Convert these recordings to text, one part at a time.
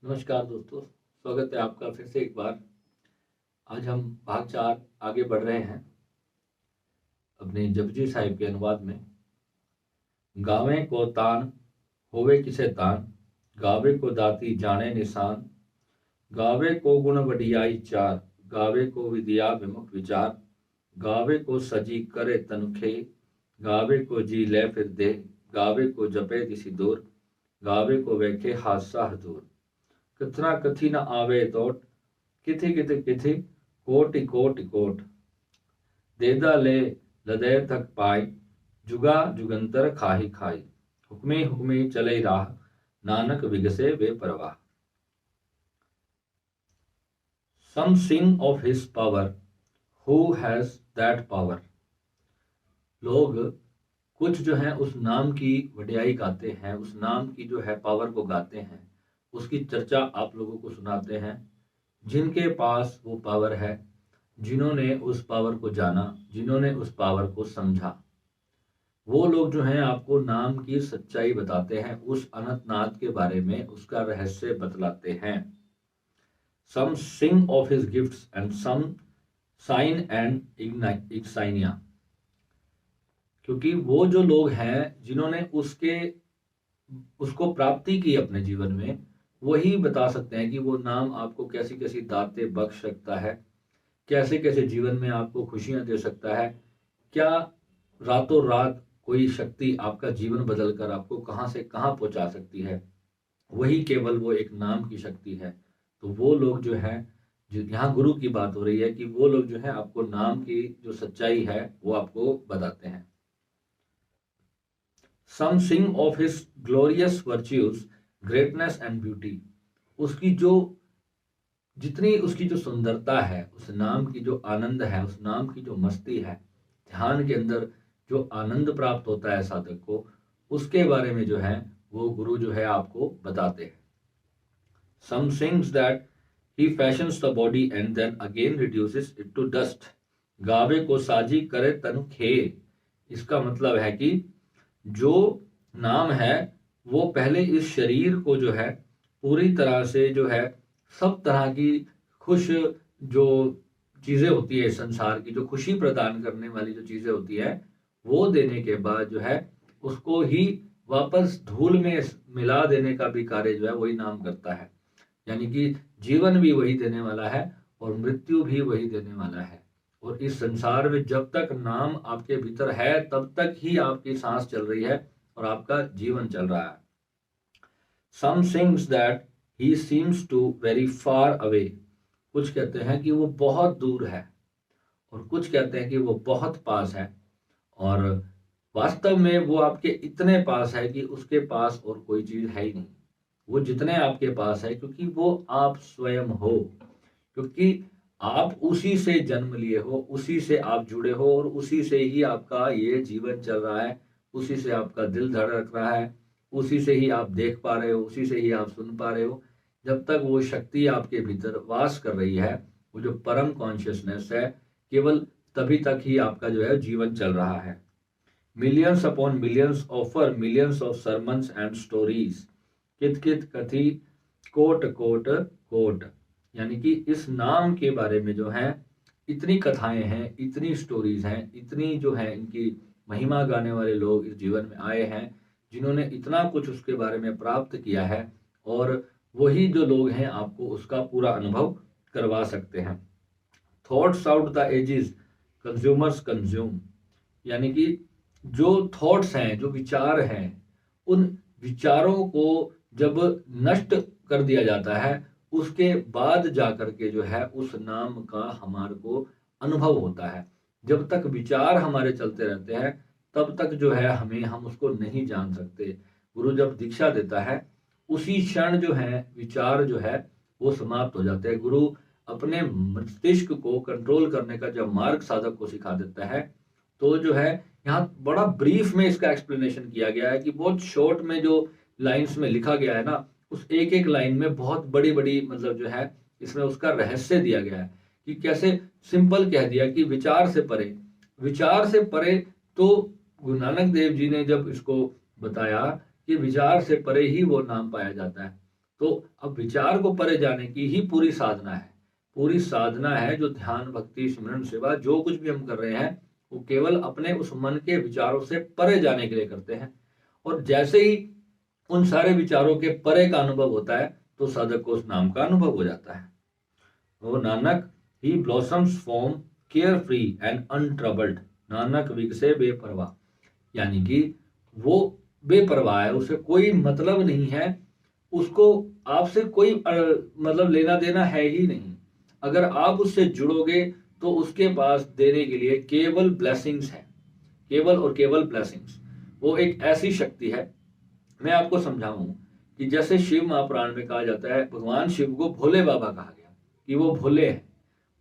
नमस्कार दोस्तों, स्वागत है आपका फिर से एक बार। आज हम भाग 4 आगे बढ़ रहे हैं अपने जपजी साहिब के अनुवाद में। गावें को तान होवे किसे तान, गावे को दाती जाने निशान, गावे को गुण वडियाई चार, गावे को विद्या विमुख विचार, गावे को सजी करे तनुखे, गावे को जी ले फिर दे, गावे को जपे दिसी दूर, गावे को वेखे हादसा हजूर। कथना कथी न आवे तोट, किथि किथि किथि कोटि कोटि कोट, देदा ले लदय तक पाई, जुगा जुगंतर खाही खाई, हुक्मे हुक्मे चले राह, नानक विगसे वे परवाह। Some sing of his power, who has that power। लोग कुछ जो है उस नाम की वडियाई गाते हैं, उस नाम की जो है पावर को गाते हैं, उसकी चर्चा आप लोगों को सुनाते हैं। जिनके पास वो पावर है, जिन्होंने उस पावर को जाना, जिन्होंने उस पावर को समझा, वो लोग जो हैं आपको नाम की सच्चाई बताते हैं, उस अनंतनाथ के बारे में उसका रहस्य बतलाते हैं। Some sing of his gifts and some sign and ignia। क्योंकि वो जो लोग हैं जिन्होंने उसको प्राप्ति की अपने जीवन में, वही बता सकते हैं कि वो नाम आपको कैसी कैसी दातें बख्श सकता है, कैसे कैसे जीवन में आपको खुशियां दे सकता है, क्या रातों रात कोई शक्ति आपका जीवन बदल कर आपको कहाँ से कहाँ पहुंचा सकती है। वही केवल वो एक नाम की शक्ति है। तो वो लोग जो है, जो यहाँ गुरु की बात हो रही है कि वो लोग जो है आपको नाम की जो सच्चाई है वो आपको बताते हैं। Some sing of his glorious virtues, greatness and beauty। उसकी जो जितनी उसकी जो सुंदरता है, उस नाम की जो आनंद है, उस नाम की जो मस्ती है, ध्यान के अंदर जो आनंद प्राप्त होता है साधक को, उसके बारे में जो है वो गुरु जो है आपको बताते हैं। Some sings that he fashions the body and then again reduces it to dust। गावे को साजी करे तनु खे। इसका मतलब है कि जो नाम है वो पहले इस शरीर को जो है पूरी तरह से जो है सब तरह की खुश जो चीजें होती है संसार की, जो खुशी प्रदान करने वाली जो चीजें होती है, वो देने के बाद जो है उसको ही वापस धूल में मिला देने का भी कार्य जो है वही नाम करता है। यानी कि जीवन भी वही देने वाला है और मृत्यु भी वही देने वाला है। और इस संसार में जब तक नाम आपके भीतर है तब तक ही आपकी सांस चल रही है और आपका जीवन चल रहा है। Some sings that he seems to very far away। कुछ कहते हैं कि वो बहुत दूर है और कुछ कहते हैं कि वो बहुत पास है, और वास्तव में वो आपके इतने पास है कि उसके पास और कोई चीज है ही नहीं। वो जितने आपके पास है क्योंकि वो आप स्वयं हो, क्योंकि आप उसी से जन्म लिए हो, उसी से आप जुड़े हो और उसी से ही आपका ये जीवन चल रहा है, उसी से आपका दिल धड़क रहा है, उसी से ही आप देख पा रहे हो, उसी से ही आप सुन पा रहे हो। जब तक वो शक्ति आपके भीतर वास कर रही है, वो जो परम कॉन्शियसनेस है, केवल तभी तक ही आपका जो है जीवन चल रहा है। Millions upon millions offer millions of sermons and stories, कित कित कथी कोट कोट कोट। यानी कि इस नाम के बारे में जो है इतनी कथाएं हैं, इतनी स्टोरीज हैं, इतनी जो है इनकी महिमा गाने वाले लोग इस जीवन में आए हैं जिन्होंने इतना कुछ उसके बारे में प्राप्त किया है, और वही जो लोग हैं आपको उसका पूरा अनुभव करवा सकते हैं। Thoughts out the ages, consumers consume. यानी कि जो थॉट्स हैं, जो विचार हैं, उन विचारों को जब नष्ट कर दिया जाता है उसके बाद जाकर के जो है उस नाम का हमारे को अनुभव होता है। जब तक विचार हमारे चलते रहते हैं तब तक जो है हम उसको नहीं जान सकते। गुरु जब दीक्षा देता है उसी क्षण जो है विचार जो है वो समाप्त हो जाते हैं। गुरु अपने मस्तिष्क को कंट्रोल करने का जब मार्ग साधक को सिखा देता है, तो जो है यहाँ बड़ा ब्रीफ में इसका एक्सप्लेनेशन किया गया है कि बहुत शॉर्ट में जो लाइंस में लिखा गया है ना, उस एक एक लाइन में बहुत बड़ी बड़ी मतलब जो है इसमें उसका रहस्य दिया गया है कि कैसे सिंपल कह दिया कि विचार से परे, विचार से परे। तो गुरु नानक देव जी ने जब इसको बताया कि विचार से परे ही वो नाम पाया जाता है, तो अब विचार को परे जाने की ही पूरी साधना है। पूरी साधना है जो ध्यान, भक्ति, सिमरन, सेवा जो कुछ भी हम कर रहे हैं, वो केवल अपने उस मन के विचारों से परे जाने के लिए करते हैं। और जैसे ही उन सारे विचारों के परे का अनुभव होता है, तो साधक को उस नाम का अनुभव हो जाता है। वो नानक ही blossoms from care free and untroubled, Nanak विगसे बेपरवाह, यानी कि वो बेपरवाह है, उसे कोई मतलब नहीं है, उसको आपसे कोई मतलब लेना देना है ही नहीं। अगर आप उससे जुड़ोगे तो उसके पास देने के लिए केवल ब्लेसिंग्स है, केवल और केवल ब्लेसिंग्स। वो एक ऐसी शक्ति है, मैं आपको समझाऊं कि जैसे शिव महापुराण में कहा जाता है, भगवान शिव को भोले बाबा कहा गया कि वो भोले हैं।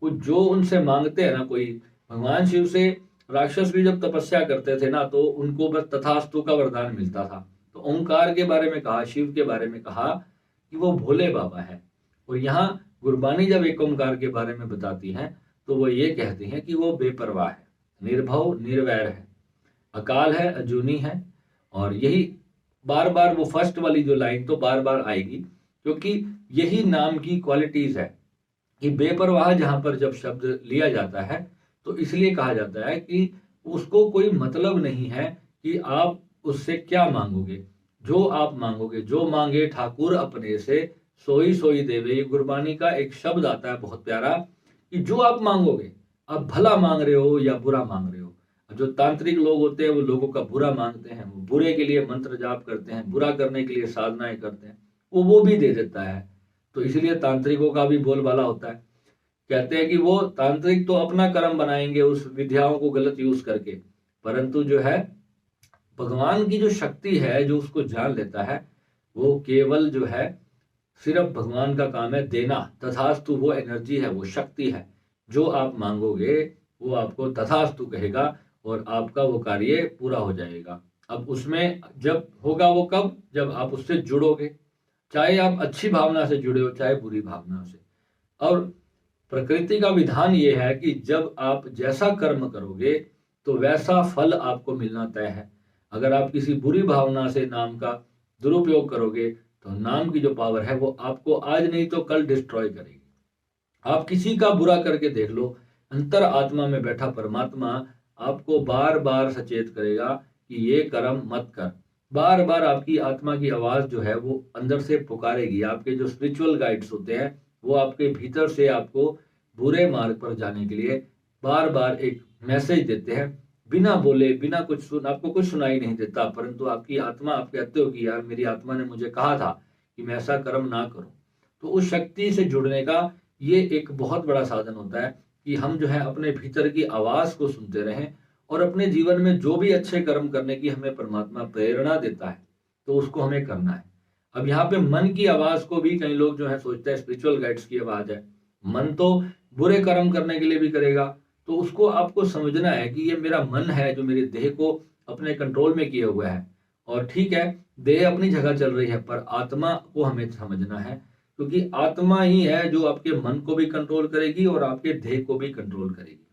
वो जो उनसे मांगते हैं ना, कोई भगवान शिव से राक्षस भी जब तपस्या करते थे ना, तो उनको बस तथास्तु का वरदान मिलता था। तो ओंकार के बारे में कहा, शिव के बारे में कहा कि वो भोले बाबा है। और यहाँ गुरबानी जब एक ओंकार के बारे में बताती है, तो वो ये कहती हैं कि वो बेपरवाह है, निर्भव निर्वैर है, अकाल है, अजूनी है। और यही बार बार वो फर्स्ट वाली जो लाइन तो बार बार आएगी, क्योंकि यही नाम की क्वालिटीज है कि बेपरवाह जहां पर जब शब्द लिया जाता है, तो इसलिए कहा जाता है कि उसको कोई मतलब नहीं है कि आप उससे क्या मांगोगे। जो आप मांगोगे, जो मांगे ठाकुर अपने से, सोई सोई देवे। ये गुरबानी का एक शब्द आता है बहुत प्यारा, कि जो आप मांगोगे, आप भला मांग रहे हो या बुरा मांग रहे हो। जो तांत्रिक लोग होते हैं, वो लोगों का बुरा मांगते हैं, वो बुरे के लिए मंत्र जाप करते हैं, बुरा करने के लिए साधनाएं करते हैं, वो भी दे देता है। तो इसलिए तांत्रिकों का भी बोलबाला होता है, कहते हैं कि वो तांत्रिक तो अपना कर्म बनाएंगे उस विद्याओं को गलत यूज करके, परंतु जो है भगवान की जो शक्ति है, जो उसको जान लेता है, वो केवल जो है सिर्फ भगवान का काम है देना। तथास्तु वो एनर्जी है, वो शक्ति है। जो आप मांगोगे वो आपको तथास्तु कहेगा और आपका वो कार्य पूरा हो जाएगा। अब उसमें जब होगा वो कब, जब आप उससे जुड़ोगे, चाहे आप अच्छी भावना से जुड़े हो चाहे बुरी भावना से। और प्रकृति का विधान ये है कि जब आप जैसा कर्म करोगे तो वैसा फल आपको मिलना तय है। अगर आप किसी बुरी भावना से नाम का दुरुपयोग करोगे, तो नाम की जो पावर है वो आपको आज नहीं तो कल डिस्ट्रॉय करेगी। आप किसी का बुरा करके देख लो, अंतर आत्मा में बैठा परमात्मा आपको बार बार सचेत करेगा कि ये कर्म मत कर। बार बार आपकी आत्मा की आवाज जो है वो अंदर से पुकारेगी। आपके जो स्पिरिचुअल गाइड्स होते हैं, वो आपके भीतर से आपको बुरे मार्ग पर जाने के लिए बार बार एक मैसेज देते हैं, बिना बोले, बिना कुछ आपको कुछ सुनाई नहीं देता, परंतु आपकी आत्मा, आप कहते हो कि यार मेरी आत्मा ने मुझे कहा था कि मैं ऐसा कर्म ना करूं। तो उस शक्ति से जुड़ने का ये एक बहुत बड़ा साधन होता है कि हम जो है अपने भीतर की आवाज को सुनते रहें और अपने जीवन में जो भी अच्छे कर्म करने की हमें परमात्मा प्रेरणा देता है, तो उसको हमें करना है। अब यहाँ पे मन की आवाज को भी कई लोग जो है सोचते हैं स्पिरिचुअल गाइड्स की आवाज है। मन तो बुरे कर्म करने के लिए भी करेगा, तो उसको आपको समझना है कि ये मेरा मन है जो मेरे देह को अपने कंट्रोल में किए हुआ है। और ठीक है, देह अपनी जगह चल रही है, पर आत्मा को हमें समझना है, क्योंकि आत्मा ही है जो आपके मन को भी कंट्रोल करेगी और आपके देह को भी कंट्रोल करेगी।